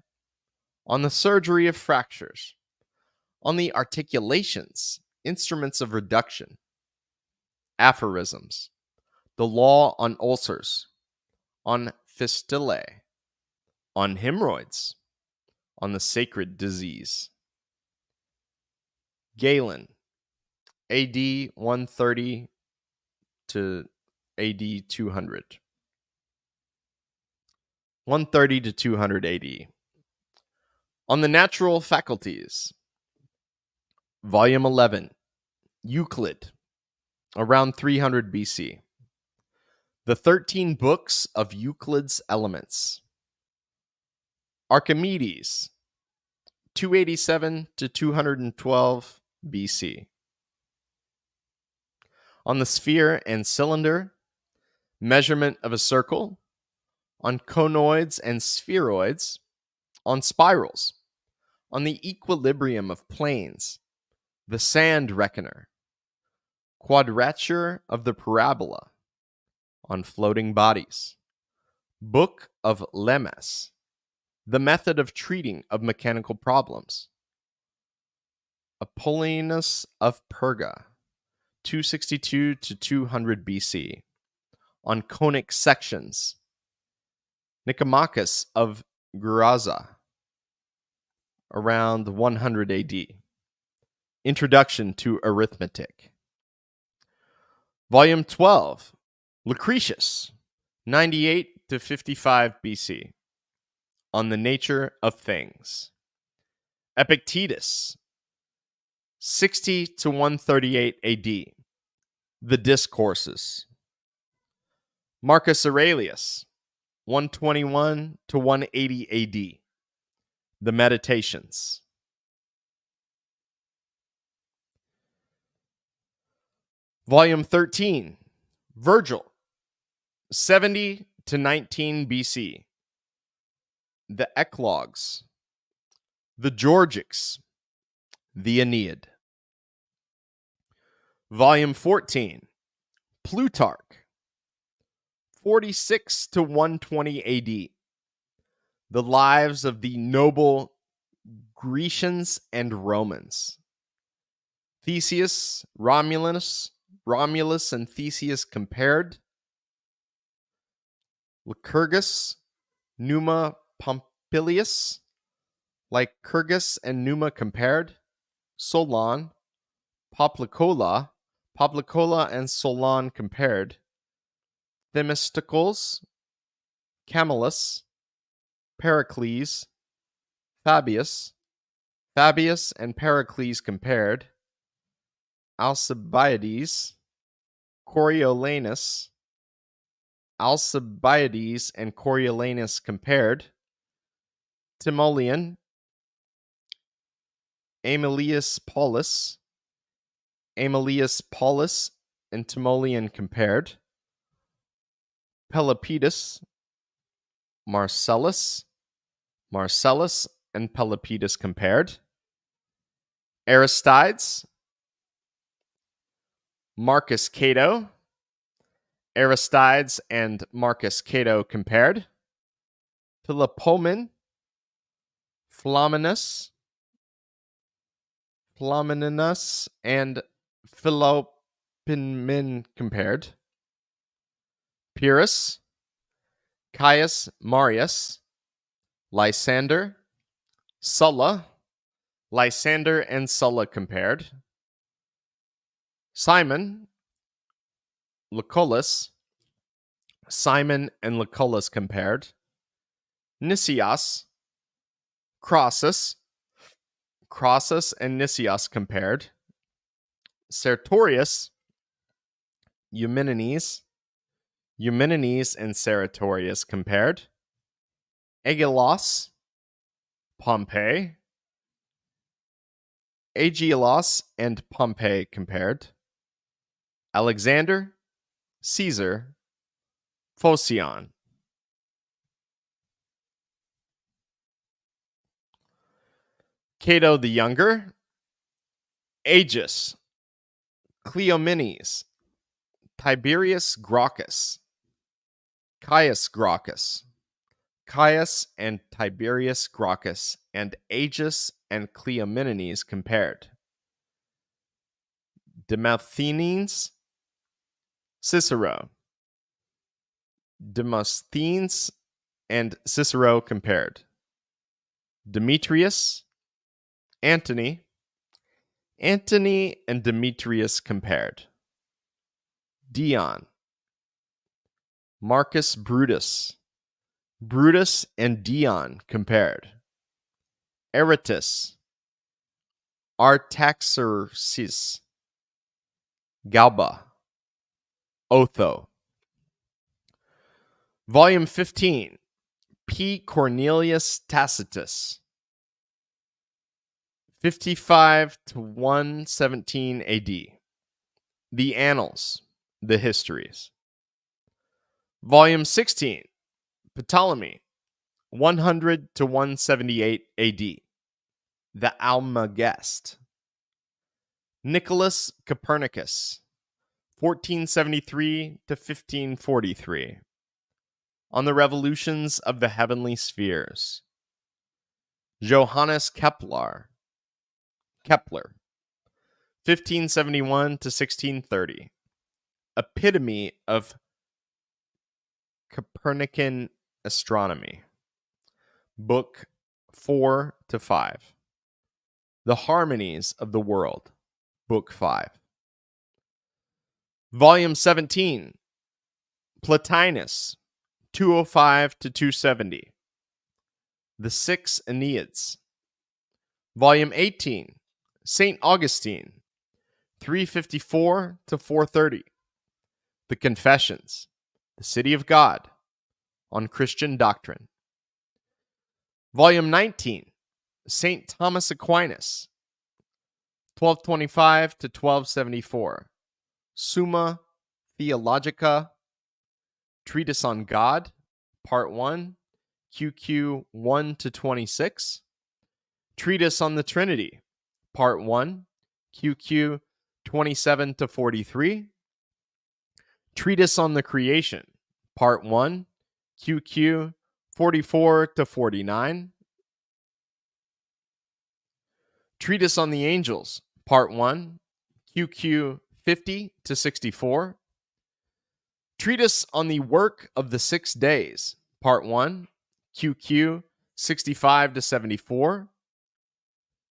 on the surgery of fractures, on the articulations, instruments of reduction, aphorisms, the law on ulcers, on fistulae, on hemorrhoids, on the sacred disease. Galen, AD 130 to AD 200. 130 to 200 AD. On the natural faculties. Volume 11. Euclid, around 300 BC. The 13 books of Euclid's Elements. Archimedes, 287 to 212 BC. On the sphere and cylinder, measurement of a circle, on conoids and spheroids, on spirals, on the equilibrium of planes, the sand reckoner, quadrature of the parabola, on floating bodies, Book of Lemmas, the method of treating of mechanical problems, Apollonius of Perga, 262 to 200 BC, on conic sections, Nicomachus of Geraza, around 100 AD. Introduction to Arithmetic. Volume 12, Lucretius, 98 to 55 BC, on the nature of things. Epictetus, 60 to 138 AD, the discourses. Marcus Aurelius, 121 to 180 AD, the meditations. Volume 13, Virgil, 70 to 19 BC, the Eclogues, the Georgics, the Aeneid. Volume 14, Plutarch, 46 to 120 AD, the lives of the noble Grecians and Romans. Theseus, Romulus and Theseus compared. Lycurgus, Numa Pompilius, Lycurgus and Numa compared. Solon, Poplicola and Solon compared. Themistocles, Camillus, Pericles, Fabius and Pericles compared. Alcibiades, Coriolanus, and Coriolanus compared. Timoleon, Aemilius Paulus and Timoleon compared. Pelopidas, Marcellus and Pelopidas compared. Aristides, Marcus Cato, Aristides and Marcus Cato compared. Philopoemen, Flamininus and Philopoemen compared. Pyrrhus, Caius Marius, Lysander, Sulla, Lysander and Sulla compared. Simon and Lucullus compared. Nicias, Crassus and Nicias compared. Sertorius, Eumenes and Sertorius compared. Agelaus, Pompey, Agelaus and Pompey compared. Alexander, Caesar, Phocion. Cato the Younger, Agis, Cleomenes, Tiberius Gracchus, Caius and Tiberius Gracchus, and Agis and Cleomenes compared. Demosthenes, Cicero. Demosthenes and Cicero compared. Demetrius. Antony. Antony and Demetrius compared. Dion. Marcus Brutus. Brutus and Dion compared. Aratus. Artaxerxes. Galba. Otho. Volume 15. P. Cornelius Tacitus. 55 to 117 AD. The Annals, the Histories. Volume 16. Ptolemy. 100 to 178 AD. The Almagest. Nicholas Copernicus. 1473 to 1543. On the Revolutions of the Heavenly Spheres. Johannes Kepler. 1571 to 1630. Epitome of Copernican astronomy. Book 4 to 5. The Harmonies of the World. Book 5. Volume 17. Plotinus. 205 to 270. The Six Aeneads. Volume 18. St. Augustine. 354 to 430. The Confessions. The City of God. On Christian Doctrine. Volume 19. St. Thomas Aquinas. 1225 to 1274. Summa Theologica. Treatise on God. Part 1. QQ 1 to 26. Treatise on the Trinity. Part 1. QQ 27 to 43. Treatise on the Creation. Part 1. QQ 44 to 49. Treatise on the Angels. Part 1. QQ 50 to 64. Treatise on the Work of the 6 Days. Part 1. QQ 65 to 74.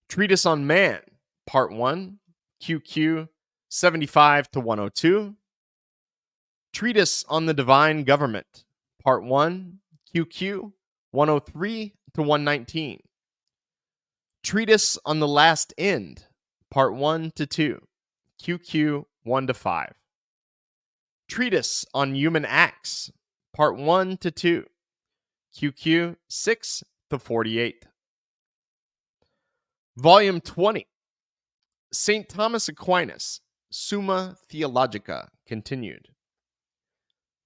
Treatise on Man. Part 1. QQ 75 to 102. Treatise on the Divine Government. Part 1. QQ 103 to 119. Treatise on the Last End. Part 1 to 2. QQ 1 to 5. Treatise on Human Acts. Part 1 to 2. QQ 6 to 48. Volume 20. St. Thomas Aquinas. Summa Theologica. Continued.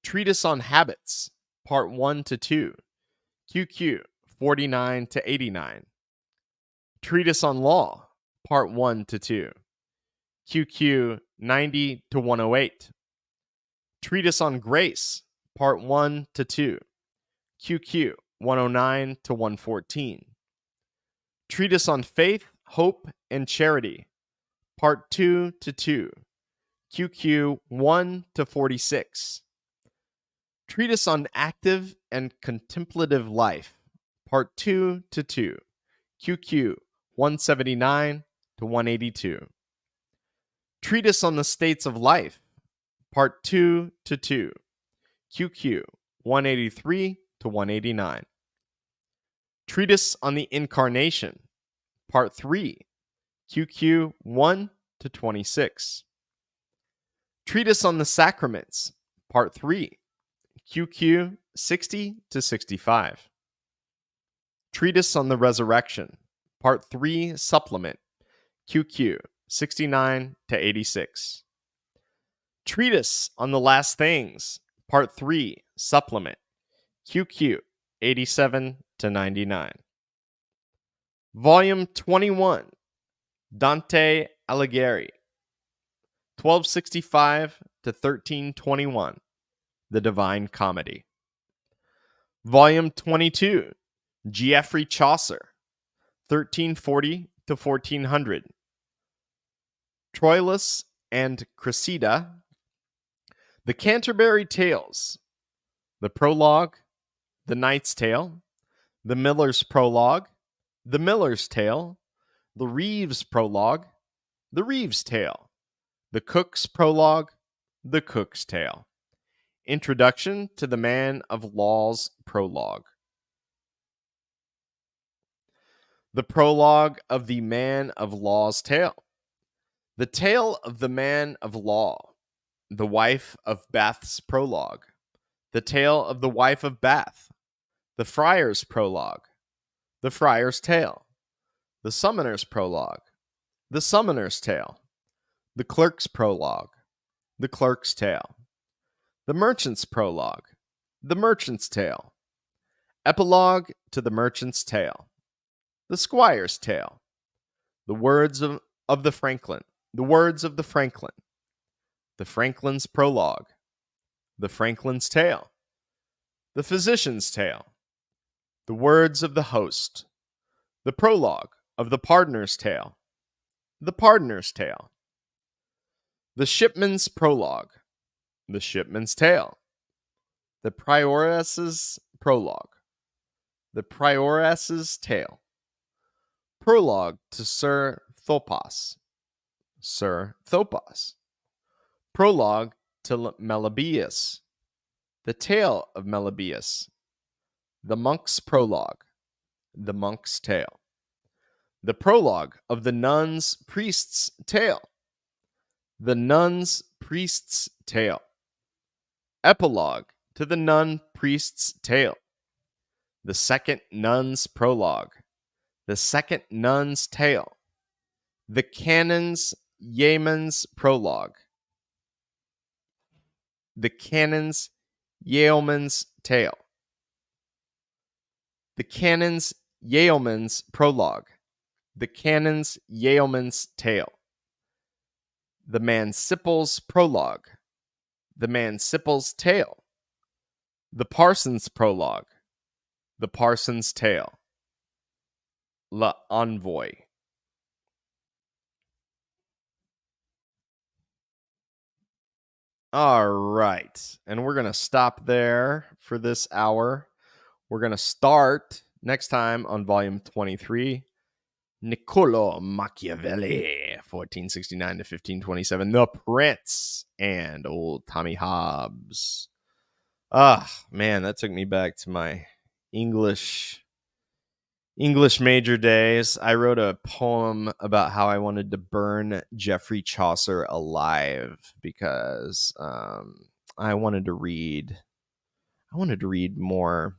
Treatise on Habits. Part 1 to 2. QQ 49 to 89. Treatise on Law. Part 1 to 2. QQ 90 to 108. Treatise on Grace. Part 1 to 2. QQ 109 to 114. Treatise on Faith, Hope, and Charity. Part 2 to 2. QQ 1 to 46. Treatise on Active and Contemplative Life. Part 2 to 2. QQ 179 to 182. Treatise on the States of Life. Part 2 to 2. QQ 183 to 189. Treatise on the Incarnation. Part 3. QQ 1 to 26. Treatise on the Sacraments. Part 3. QQ 60 to 65. Treatise on the Resurrection. Part 3 Supplement. QQ 69 to 86. Treatise on the Last Things. Part 3 Supplement. QQ 87 to 99. Volume 21. Dante Alighieri. 1265 to 1321. The Divine Comedy. Volume 22. Geoffrey Chaucer. 1340 to 1400. Troilus and Cressida. The Canterbury Tales, the Prologue, the Knight's Tale, the Miller's Prologue, the Miller's Tale, the Reeves Prologue, the Reeves Tale, the Cook's Prologue, the Cook's Tale. Introduction to the Man of Law's Prologue. The Prologue of the Man of Law's Tale. The Tale of the Man of Law, the Wife of Bath's Prologue. The Tale of the Wife of Bath. The Friar's Prologue. The Friar's Tale. The Summoner's Prologue. The Summoner's Tale. The Clerk's Prologue. The Clerk's Tale. The Merchant's Prologue. The Merchant's Tale. Epilogue to the Merchant's Tale. The Squire's Tale. The Words of the Franklin. The Words of the Franklin. The Franklin's Prologue. The Franklin's Tale. The Physician's Tale. The Words of the Host. The Prologue of the Pardoner's Tale. The Pardoner's Tale. The Shipman's Prologue. The Shipman's Tale. The Prioress's Prologue. The Prioress's Tale. Prologue to Sir Thopas. Sir Thopas. Prologue to Meliboeus. The Tale of Meliboeus. The Monk's Prologue. The Monk's Tale. The Prologue of the Nun's Priest's Tale. The Nun's Priest's Tale. Epilogue to the Nun Priest's Tale. The Second Nun's Prologue. The Second Nun's Tale. The Canon's Yeoman's Prologue. The Canon's Yeoman's Tale. The Canon's Yeoman's Prologue. The Canon's Yeoman's Tale. The Manciple's Prologue. The Manciple's Tale. The Parson's Prologue. The Parson's Tale. La Envoy. All right. And we're going to stop there for this hour. We're going to start next time on volume 23. Niccolo Machiavelli, 1469 to 1527. The Prince and old Tommy Hobbes. Man, that took me back to my English major days. I wrote a poem about how I wanted to burn Geoffrey Chaucer alive because I wanted to read more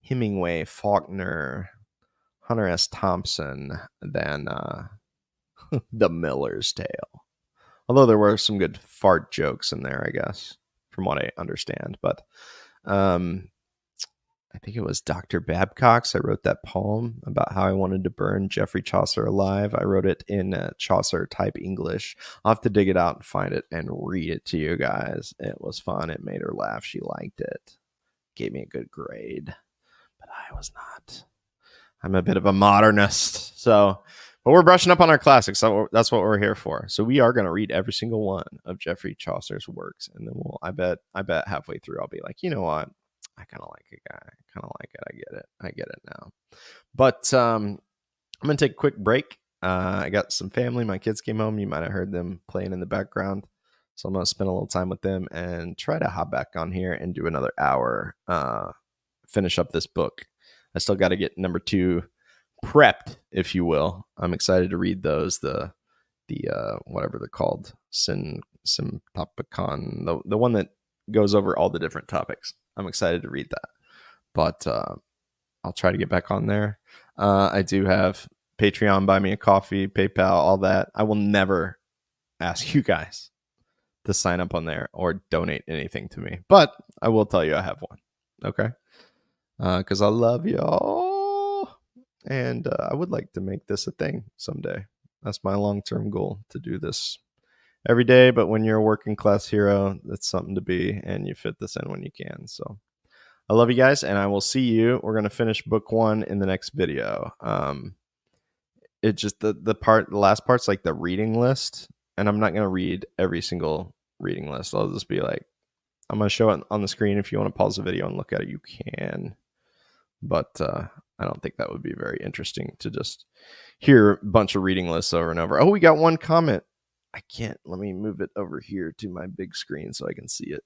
Hemingway, Faulkner, Hunter S. Thompson than The Miller's Tale. Although there were some good fart jokes in there, I guess, from what I understand. But I think it was Dr. Babcock's. I wrote that poem about how I wanted to burn Geoffrey Chaucer alive. I wrote it in Chaucer type English. I'll have to dig it out and find it and read it to you guys. It was fun. It made her laugh. She liked it. Gave me a good grade. But I was not. I'm a bit of a modernist. But we're brushing up on our classics. So that's what we're here for. So we are going to read every single one of Geoffrey Chaucer's works. And then I bet halfway through I'll be like, you know what? I kind of like it, guy. I kind of like it. I get it now. But I'm going to take a quick break. I got some family. My kids came home. You might have heard them playing in the background. So I'm going to spend a little time with them and try to hop back on here and do another hour. Finish up this book. I still got to get number 2 prepped, if you will. I'm excited to read those. The whatever they're called. Syntopicon. The one that goes over all the different topics. I'm excited to read that, but I'll try to get back on there. I do have Patreon, Buy Me a Coffee, PayPal, all that. I will never ask you guys to sign up on there or donate anything to me, but I will tell you I have one. Okay. Because I love y'all, and I would like to make this a thing someday. That's my long-term goal, to do this every day. But when you're a working class hero, that's something to be, and you fit this in when you can. So I love you guys, and I will see you. We're going to finish book 1 in the next video. It just the last part's like the reading list, and I'm not going to read every single reading list. I'll just be like, I'm going to show it on the screen. If you want to pause the video and look at it, you can. But I don't think that would be very interesting to just hear a bunch of reading lists over and over. Oh, we got one comment. I can't. Let me move it over here to my big screen so I can see it.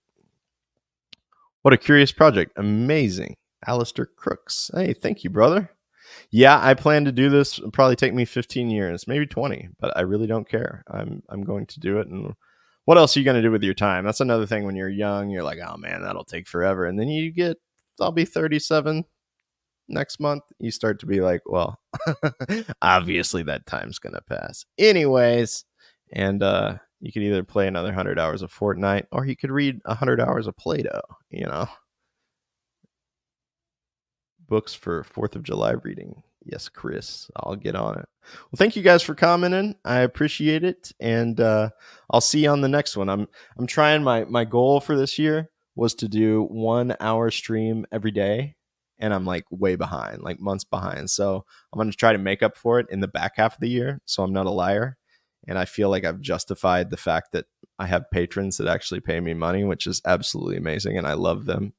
What a curious project. Amazing. Alistair Crooks. Hey, thank you, brother. Yeah, I plan to do this. It'll probably take me 15 years, maybe 20, but I really don't care. I'm going to do it. And what else are you going to do with your time? That's another thing. When you're young, you're like, oh man, that'll take forever. And then I'll be 37 next month. You start to be like, well, obviously that time's going to pass. Anyways, and you could either play another 100 hours of Fortnite, or you could read 100 hours of Play-Doh, Books for 4th of July reading. Yes, Chris, I'll get on it. Well, thank you guys for commenting. I appreciate it. And I'll see you on the next one. I'm trying, my goal for this year was to do 1 hour stream every day. And I'm like way behind, like months behind. So I'm going to try to make up for it in the back half of the year. So I'm not a liar. And I feel like I've justified the fact that I have patrons that actually pay me money, which is absolutely amazing. And I love them.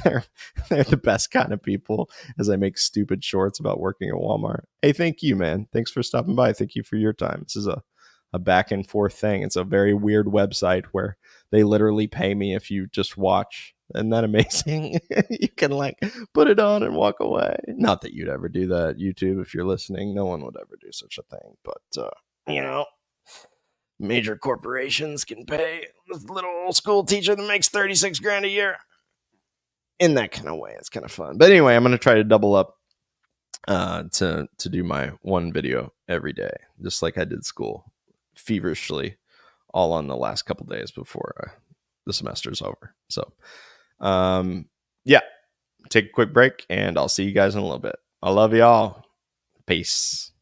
they're the best kind of people, as I make stupid shorts about working at Walmart. Hey, thank you, man. Thanks for stopping by. Thank you for your time. This is a back and forth thing. It's a very weird website where they literally pay me if you just watch. Isn't that amazing? You can like put it on and walk away. Not that you'd ever do that, YouTube, if you're listening. No one would ever do such a thing. But, major corporations can pay this little old school teacher that makes 36 grand a year. In that kind of way, it's kind of fun. But anyway, I'm going to try to double up to do my one video every day, just like I did school, feverishly, all on the last couple days before the semester's over. So, yeah, take a quick break, and I'll see you guys in a little bit. I love y'all. Peace.